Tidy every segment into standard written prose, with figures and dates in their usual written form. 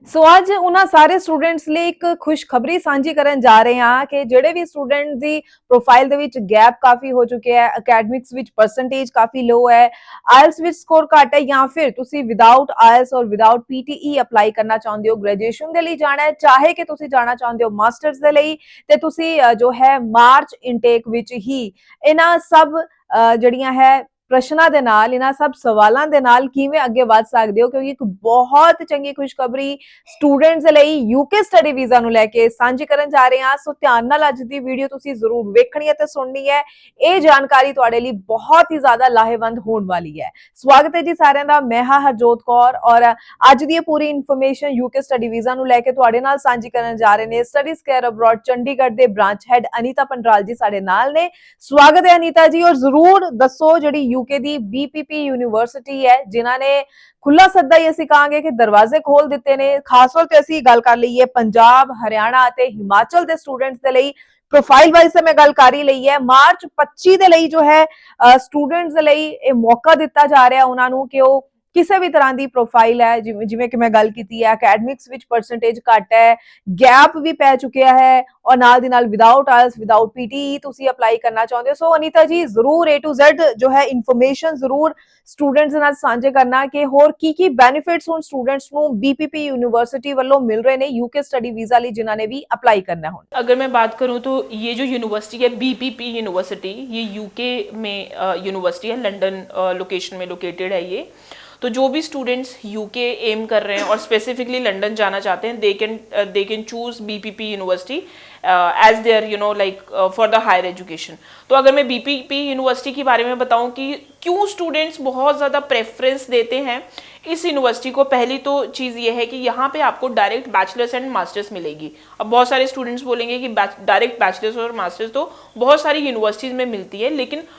ਸੋ ਅੱਜ ਉਹਨਾਂ ਸਾਰੇ ਸਟੂਡੈਂਟਸ ਲਈ ਇੱਕ ਖੁਸ਼ਖਬਰੀ ਸਾਂਝੀ ਕਰਨ ਜਾ ਰਹੇ ਹਾਂ ਕਿ ਜਿਹੜੇ ਵੀ ਸਟੂਡੈਂਟ ਦੀ ਪ੍ਰੋਫਾਈਲ ਦੇ ਵਿੱਚ ਗੈਪ ਕਾਫੀ ਹੋ ਚੁੱਕਿਆ ਹੈ, ਅਕੈਡਮਿਕਸ ਵਿੱਚ ਪਰਸੈਂਟੇਜ ਕਾਫੀ ਲੋ ਹੈ, ਆਇਲਸ ਵਿੱਚ ਸਕੋਰ ਘੱਟ ਹੈ ਜਾਂ ਫਿਰ ਤੁਸੀਂ ਵਿਦਆਊਟ ਆਇਲਸ ਔਰ ਵਿਦਆਊਟ ਪੀਟੀਈ ਅਪਲਾਈ ਕਰਨਾ ਚਾਹੁੰਦੇ ਹੋ, ਗ੍ਰੈਜੂਏਸ਼ਨ ਦੇ ਲਈ ਜਾਣਾ ਹੈ, ਚਾਹੇ ਕਿ ਤੁਸੀਂ ਜਾਣਾ ਚਾਹੁੰਦੇ ਹੋ ਮਾਸਟਰਸ ਦੇ ਲਈ, ਤੇ ਤੁਸੀਂ ਜੋ ਹੈ ਮਾਰਚ ਇਨਟੇਕ ਵਿੱਚ ਹੀ ਇਹਨਾਂ ਸਭ ਜਿਹੜੀਆਂ ਹੈ ਪ੍ਰਸ਼ਨਾਂ ਦੇ ਨਾਲ, ਇਹਨਾਂ ਸਭ ਸਵਾਲਾਂ ਦੇ ਨਾਲ ਕਿਵੇਂ ਅੱਗੇ ਵਧ ਸਕਦੇ ਹੋ, ਕਿਉਂਕਿ ਇੱਕ ਬਹੁਤ ਚੰਗੀ ਖੁਸ਼ਖਬਰੀ ਸਟੂਡੈਂਟਸ ਦੇ ਲਈ ਯੂਕੇ ਸਟੱਡੀ ਵੀਜ਼ਾ ਨੂੰ ਲੈ ਕੇ ਸਾਂਝੀ ਕਰਨ ਜਾ ਰਹੇ ਹਾਂ। ਸੋ ਧਿਆਨ ਨਾਲ ਅੱਜ ਦੀ ਵੀਡੀਓ ਤੁਸੀਂ ਜ਼ਰੂਰ ਵੇਖਣੀ ਹੈ ਤੇ ਸੁਣਨੀ ਹੈ। ਇਹ ਜਾਣਕਾਰੀ ਤੁਹਾਡੇ ਲਈ ਬਹੁਤ ਹੀ ਜ਼ਿਆਦਾ ਲਾਹੇਵੰਦ ਹੋਣ ਵਾਲੀ ਹੈ। ਸਵਾਗਤ ਹੈ ਜੀ ਸਾਰਿਆਂ ਦਾ, ਮੈਂ ਹਾਂ ਹਰਜੋਤ ਕੌਰ ਔਰ ਅੱਜ ਦੀ ਇਹ ਪੂਰੀ ਇਨਫੋਰਮੇਸ਼ਨ ਯੂਕੇ ਸਟੱਡੀ ਵੀਜ਼ਾ ਨੂੰ ਲੈ ਕੇ ਤੁਹਾਡੇ ਨਾਲ ਸਾਂਝੀ ਕਰਨ ਜਾ ਰਹੇ ਨੇ ਸਟੱਡੀਜ਼ ਕੇਅਰ ਅਬਰੋਡ ਚੰਡੀਗੜ੍ਹ ਦੇ ਬ੍ਰਾਂਚ ਹੈਡ ਅਨੀਤਾ ਪੰਡਰਾਲ ਜੀ ਸਾਡੇ ਨਾਲ ਨੇ। ਸਵਾਗਤ ਹੈ ਅਨੀਤਾ ਜੀ, ਔਰ ਜ਼ਰੂਰ ਦੱਸੋ ਜਿਹੜੀ ਯੂਕੇ ਦੀ ਬੀਪੀਪੀ ਯੂਨੀਵਰਸਿਟੀ ਹੈ ਜਿਨ੍ਹਾਂ ਨੇ ਖੁੱਲਾ ਸੱਦਾ ਹੀ ਅਸੀਂ ਕਹਾਂਗੇ ਕਿ ਦਰਵਾਜ਼ੇ ਖੋਲ ਦਿੱਤੇ ਨੇ, ਖਾਸ ਤੌਰ ਤੇ ਅਸੀਂ ਗੱਲ ਕਰ ਲਈਏ ਪੰਜਾਬ, ਹਰਿਆਣਾ ਅਤੇ ਹਿਮਾਚਲ ਦੇ ਸਟੂਡੈਂਟਸ ਦੇ ਲਈ। ਪ੍ਰੋਫਾਈਲ ਵਾਈਜ਼ ਤੇ ਮੈਂ ਗੱਲ ਕਰ ਹੀ ਲਈ ਹੈ, ਮਾਰਚ 25 ਦੇ ਲਈ ਜੋ ਹੈ ਸਟੂਡੈਂਟਸ ਦੇ ਲਈ ਇਹ ਮੌਕਾ ਦਿੱਤਾ ਜਾ ਰਿਹਾ ਉਹਨਾਂ ਨੂੰ ਕਿ ਉਹ ਕਿਸੇ ਵੀ ਤਰ੍ਹਾਂ ਦੀ ਪ੍ਰੋਫਾਈਲ ਹੈ, ਜਿਵੇਂ ਕਿ ਮੈਂ ਗੱਲ ਕੀਤੀ ਹੈ ਅਕੈਡਮਿਕਸ ਵਿੱਚ ਪਰਸੈਂਟੇਜ ਘੱਟ ਹੈ, ਗੈਪ ਵੀ ਪੈ ਚੁੱਕਿਆ ਹੈ ਔਰ ਨਾਲ ਦੀ ਨਾਲ ਵਿਦਆਊਟ ਆਇਲਸ ਵਿਦਆਊਟ ਪੀਟੀ ਤੁਸੀਂ ਅਪਲਾਈ ਕਰਨਾ ਚਾਹੁੰਦੇ ਹੋ। ਸੋ ਅਨੀਤਾ ਜੀ ਜ਼ਰੂਰ A to Z ਜੋ ਹੈ ਇਨਫੋਰਮੇਸ਼ਨ ਜ਼ਰੂਰ ਸਟੂਡੈਂਟਸ ਨਾਲ ਸਾਂਝੇ ਕਰਨਾ ਕਿ ਹੋਰ ਕੀ ਬੈਨੀਫਿਟਸ ਹੁਣ ਸਟੂडेंट्स ਨੂੰ बीपीपी यूनिवर्सिटी ਵੱਲੋਂ ਮਿਲ ਰਹੇ ਨੇ ਯੂਕੇ ਸਟੱਡੀ ਵੀਜ਼ਾ ਲਈ ਜਿਨ੍ਹਾਂ ने भी अप्लाई करना हो। अगर मैं बात करूं तो ये जो यूनिवर्सिटी है बीपीपी यूनिवर्सिटी, ये यूके में यूनिवर्सिटी है, लंदन लोकेशन में लोकेटेड है ये। तो जो भी स्टूडेंट्स यूके एम कर रहे हैं और स्पेसिफिकली लंदन जाना चाहते हैं, they can choose BPP university as there like for the higher education. तो अगर मैं बीपीपी यूनिवर्सिटी के बारे में बताऊं कि क्यों स्टूडेंट्स बहुत ज़्यादा प्रेफरेंस देते हैं इस यूनिवर्सिटी को, पहली तो चीज़ ये है कि यहाँ पे आपको डायरेक्ट बैचलर्स एंड मास्टर्स मिलेगी। अब बहुत सारे स्टूडेंट्स बोलेंगे कि डायरेक्ट बैचलर्स और मास्टर्स तो बहुत सारी यूनिवर्सिटीज़ में मिलती है, लेकिन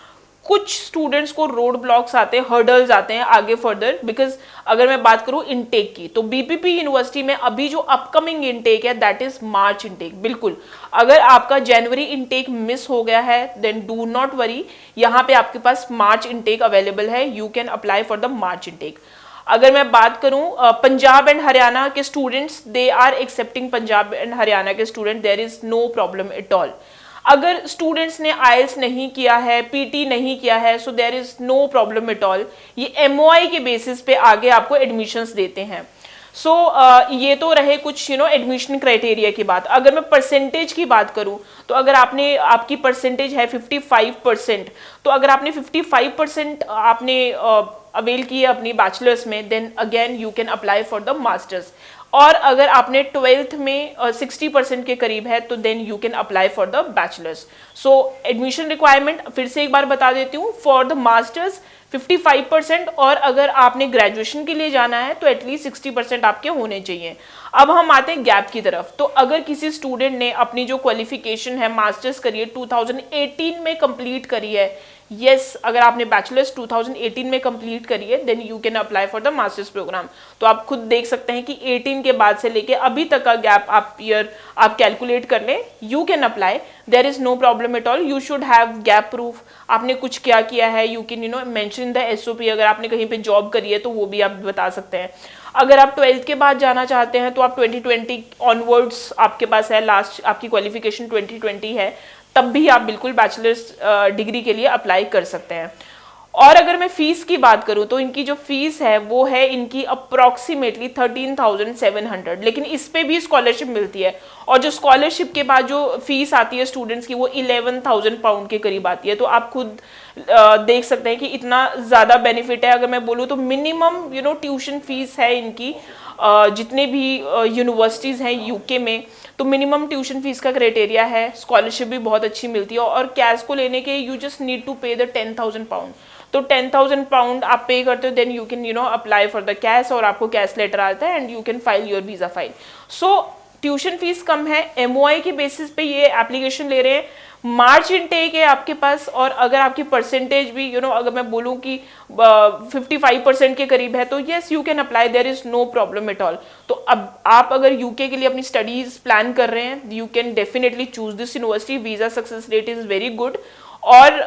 कुछ स्टूडेंट्स को रोड ब्लॉक्स आते हैं, हर्डल्स आते हैं आगे फर्दर। बिकॉज अगर मैं बात करूं इनटेक की, तो बीपीपी यूनिवर्सिटी में अभी जो अपकमिंग इनटेक है दैट इज मार्च इनटेक। बिल्कुल, अगर आपका जनवरी इनटेक मिस हो गया है देन डू नॉट वरी, यहाँ पे आपके पास मार्च इनटेक अवेलेबल है, you can apply for the March intake. अगर मैं बात करूं पंजाब एंड हरियाणा के students, they are accepting Punjab and Haryana के student, there is no problem at all. अगर स्टूडेंट्स ने आईएलटीएस नहीं किया है, पीटी नहीं किया है, so there is no problem at all. ये एमओआई के बेसिस पे आगे आपको एडमिशंस देते हैं। सो ये तो रहे कुछ एडमिशन क्राइटेरिया की बात। अगर मैं परसेंटेज की बात करूं तो अगर आपकी परसेंटेज है 55%, तो अगर आपने 55% आपने अवेल की है अपनी बैचलर्स में, then again you can apply for the masters. और अगर आपने 12th में 60% के करीब है तो then you can apply for the bachelors. So admission requirement फिर से एक बार बता देती हूँ, फॉर द मास्टर्स 55%, और अगर आपने ग्रेजुएशन के लिए जाना है तो एटलीस्ट 60% आपके होने चाहिए। अब हम आते हैं गैप की तरफ। तो अगर किसी स्टूडेंट ने अपनी जो क्वालिफिकेशन है मास्टर्स करिए 2018 में कंप्लीट करी है, यस, अगर आपने बैचलर्स 2018 में कंप्लीट करी है then you can apply for the masters program. तो आप खुद देख सकते हैं कि 18 के बाद से लेके अभी तक का गैप आप कैलकुलेट कर लें, you can apply, there is no problem at all. You should have gap proof, आपने कुछ क्या किया है, you can mention the SOP. अगर आपने कहीं पे जॉब करी है तो वो भी आप बता सकते हैं। अगर आप 12th के बाद जाना चाहते हैं तो आप 2020 ऑनवर्ड्स आपके पास है, लास्ट आपकी क्वालिफिकेशन 2020 है, तब भी आप बिल्कुल बैचलर्स डिग्री के लिए अप्लाई कर सकते हैं। और अगर मैं फीस की बात करूं तो इनकी जो फीस है वो है इनकी अप्रॉक्सीमेटली 13,700, लेकिन इस पे भी स्कॉलरशिप मिलती है। और जो स्कॉलरशिप के बाद जो फीस आती है स्टूडेंट्स की वो 11,000 पाउंड के करीब आती है। तो आप खुद देख सकते हैं कि इतना ज़्यादा बेनिफिट है। अगर मैं बोलूँ तो मिनिमम ट्यूशन फीस है इनकी, जितने भी यूनिवर्सिटीज़ हैं यूके में, तो मिनिमम ट्यूशन फीस का क्राइटेरिया है। स्कॉलरशिप भी बहुत अच्छी मिलती है, और कैश को लेने के you just need to pay the 10,000 pound. तो 10,000 पाउंड आप पे करते हो then you can apply for the CAS, और आपको कैश लेटर आता है and you can file your visa file. So tuition fees कम है, एमओआई के बेसिस पे ये एप्लीकेशन ले रहे हैं, मार्च इनटेक है आपके पास। और अगर आपकी परसेंटेज भी अगर मैं बोलूँ कि 55% के करीब है तो yes you can apply, there is no problem at all. तो अब आप अगर यूके के लिए अपनी स्टडीज प्लान कर रहे हैं, you can definitely choose this university, visa success rate is very good. और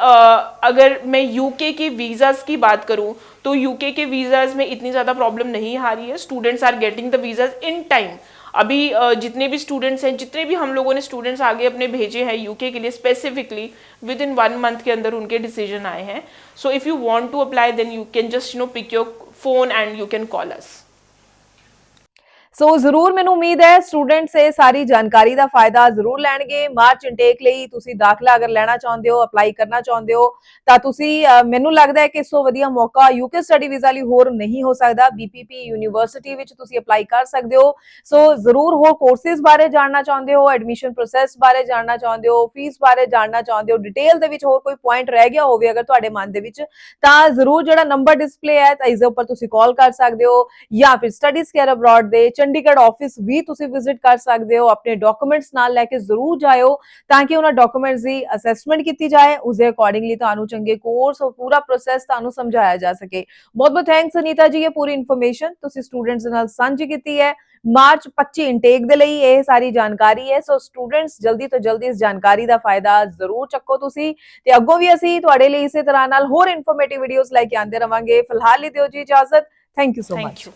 अगर मैं यूके की वीज़ाज़ की बात करूं तो यूके के वीज़ाज़ में इतनी ज़्यादा प्रॉब्लम नहीं आ रही है, students are getting the visas in time. अभी जितने भी स्टूडेंट्स हैं, जितने भी हम लोगों ने स्टूडेंट्स आगे अपने भेजे हैं यूके के लिए स्पेसिफिकली, विद इन 1 मंथ के अंदर उनके डिसीजन आए हैं। So if you want to apply then you can just pick your phone and you can call us. So ਜ਼ਰੂਰ ਮੈਨੂੰ ਉਮੀਦ ਹੈ ਸਟੂਡੈਂਟਸ ਇਹ ਸਾਰੀ ਜਾਣਕਾਰੀ ਦਾ ਫਾਇਦਾ ਜ਼ਰੂਰ ਲੈਣਗੇ। ਮਾਰਚ ਇਨਟੇਕ ਲਈ ਤੁਸੀਂ ਦਾਖਲਾ ਅਗਰ ਲੈਣਾ ਚਾਹੁੰਦੇ ਹੋ, ਅਪਲਾਈ ਕਰਨਾ ਚਾਹੁੰਦੇ ਹੋ ਤਾਂ ਤੁਸੀਂ ਮੈਨੂੰ ਲੱਗਦਾ ਹੈ ਕਿ ਇਸ ਤੋਂ ਵਧੀਆ ਮੌਕਾ ਯੂਕੇ ਸਟੱਡੀ ਵੀਜ਼ਾ ਲਈ ਹੋਰ ਨਹੀਂ ਹੋ ਸਕਦਾ। ਬੀਪੀਪੀ ਯੂਨੀਵਰਸਿਟੀ ਵਿੱਚ ਤੁਸੀਂ ਅਪਲਾਈ ਕਰ ਸਕਦੇ ਹੋ। ਸੋ ਜ਼ਰੂਰ ਹੋਰ ਕੋਰਸਿਸ ਬਾਰੇ ਜਾਣਨਾ ਚਾਹੁੰਦੇ ਹੋ, ਐਡਮਿਸ਼ਨ ਪ੍ਰੋਸੈਸ ਬਾਰੇ ਜਾਣਨਾ ਚਾਹੁੰਦੇ ਹੋ, ਫੀਸ ਬਾਰੇ ਜਾਣਨਾ ਚਾਹੁੰਦੇ ਹੋ, ਡਿਟੇਲ ਦੇ ਵਿੱਚ ਹੋਰ ਕੋਈ ਪੁਆਇੰਟ ਰਹਿ ਗਿਆ ਹੋਵੇ ਅਗਰ ਤੁਹਾਡੇ ਮਨ ਦੇ ਵਿੱਚ, ਤਾਂ ਜ਼ਰੂਰ ਜਿਹੜਾ ਨੰਬਰ ਡਿਸਪਲੇ ਹੈ ਤਾਂ ਇਸ ਦੇ ਉੱਪਰ ਤੁਸੀਂ ਕਾਲ ਕਰ ਸਕਦੇ ਹੋ, ਜਾਂ ਫਿਰ ਸਟੱਡੀਜ਼ ਕੇਅਰ ਅਬਰੋਡ ਦੇ ਚੰਡੀਗੜ੍ਹ ਆਫਿਸ ਵੀ ਤੁਸੀਂ ਵਿਜ਼ਿਟ ਕਰ ਸਕਦੇ ਹੋ। ਆਪਣੇ ਡਾਕੂਮੈਂਟਸ ਨਾਲ ਲੈ ਕੇ ਜ਼ਰੂਰ ਜਾਇਓ ਤਾਂ ਕਿ ਉਹਨਾਂ ਡਾਕੂਮੈਂਟਸ ਦੀ ਅਸੈਸਮੈਂਟ ਕੀਤੀ ਜਾਏ, ਉਸ ਦੇ ਅਕੋਰਡਿੰਗਲੀ ਤੁਹਾਨੂੰ ਚੰਗੇ ਕੋਰਸ ਔਰ ਪੂਰਾ ਪ੍ਰੋਸੈਸ ਤੁਹਾਨੂੰ ਸਮਝਾਇਆ ਜਾ ਸਕੇ। ਬਹੁਤ ਬਹੁਤ ਥੈਂਕਸ ਅਨੀਤਾ ਜੀ, ਇਹ ਪੂਰੀ ਇਨਫੋਰਮੇਸ਼ਨ ਤੁਸੀਂ ਸਟੂਡੈਂਟਸ ਦੇ ਨਾਲ ਸਾਂਝੀ ਕੀਤੀ ਹੈ। ਮਾਰਚ 25 ਇਨਟੇਕ ਦੇ ਲਈ ਇਹ ਸਾਰੀ ਜਾਣਕਾਰੀ ਹੈ। ਸੋ ਸਟੂਡੈਂਟਸ ਜਲਦੀ ਤੋਂ ਜਲਦੀ ਇਸ ਜਾਣਕਾਰੀ ਦਾ ਫਾਇਦਾ ਜ਼ਰੂਰ ਚੱਕੋ ਤੁਸੀਂ, ਤੇ ਅੱਗੋਂ ਵੀ ਅਸੀਂ ਤੁਹਾਡੇ ਲਈ ਇਸੇ ਤਰ੍ਹਾਂ ਨਾਲ ਹੋਰ ਇਨਫੋਰਮੇਟਿਵ ਵੀਡੀਓਜ਼ ਲੈ ਕੇ ਆਉਂਦੇ ਰਵਾਂਗੇ। ਫਿਲਹਾਲ ਲਈ ਦਿਓ ਜੀ ਇਜਾਜ਼ਤ। Thank you so much.